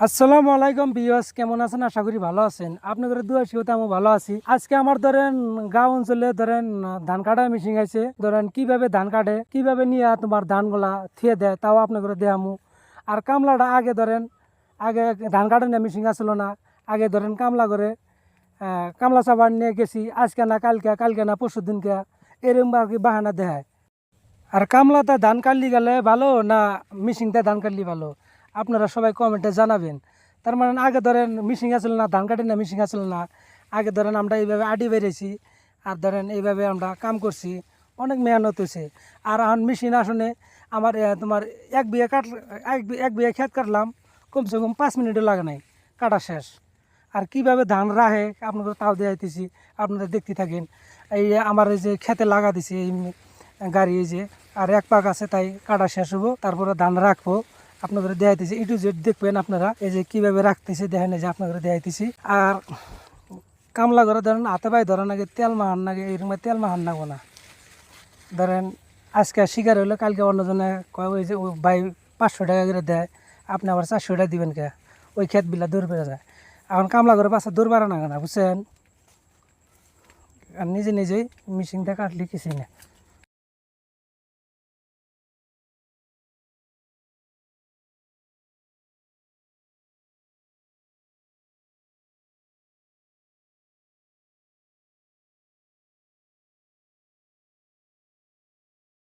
আসসালামু আলাইকুম ভিউয়ার্স, কেমন আছেন? আশা করি ভালো আছেন। আপনাদের দোয়া শিওতে আমি ভালো আছি। আজকে আমার ধরেন গাঁও অঞ্চলে ধরেন ধান কাটা মেশিন আছে। ধরেন কিভাবে ধান কাটে, কিভাবে নিয়ে তোমার ধানগুলা থিয়ে দেয়, তাও আপনাদের দেখামু। আর কামলাটা আগে ধান কাটার মেশিন আসলো না। আগে ধরেন কামলা করে কামলা চাবার নিয়ে গেছি, আজকে না কালকে, কালকে না পরশু দিনকে, এরকম আর কি বাহানা দেখায়। আর কামলাতে ধান কাটলি গেলে ভালো না মেশিনতে ধান কাটলি ভালো, আপনারা সবাই কমেন্টে জানাবেন। তার মানে আগে ধরেন মেশিন আসলে না, ধান কাটে না মেশিন আসলে না। আগে ধরেন আমরা এইভাবে আডি বেরিয়েছি, আর ধরেন এইভাবে আমরা কাম করছি, অনেক মেহনত হয়েছে। আর এখন মেশিন আসনে আমার তোমার এক বিঘা ক্ষেত কাটলাম, কমসে কম 5 মিনিটও লাগে নাই, কাটা শেষ। আর কিভাবে ধান রাহে আপনাদের তাও দেখাইতেছি, আপনারা দেখতে থাকেন। এই আমার এই যে খেতে লাগা দিছি এই গাড়ি, এই যে আর এক পাক আছে, তাই কাটা শেষ হবো, তারপরে ধান রাখবো। আপনাদের দেখাইতেছি একটু যে দেখবেন আপনারা, এই যে কিভাবে রাখতেছে দেখেন, এই যে আপনাদের দেখাইতেছি। আর কামলা করে ধরেন হাতে পায়ে ধরেন আগে তেল মাহান নাগে, এরকম তেল মাহান নাগো না। ধরেন আজকে শিকার হইলে কালকে অন্যজনে কয় ওই যে ওই ভাই 500 টাকা করে দেয়, আপনি আবার 400 টাকা দিবেন কে, ওই ক্ষেত বিলা দৌড় বেড়ে যায়। এখন কামলা করে পাশে দৌড় বাড়া না বুঝছেন। আর নিজে নিজেই মেশিনটা কাটলে কিছুই না।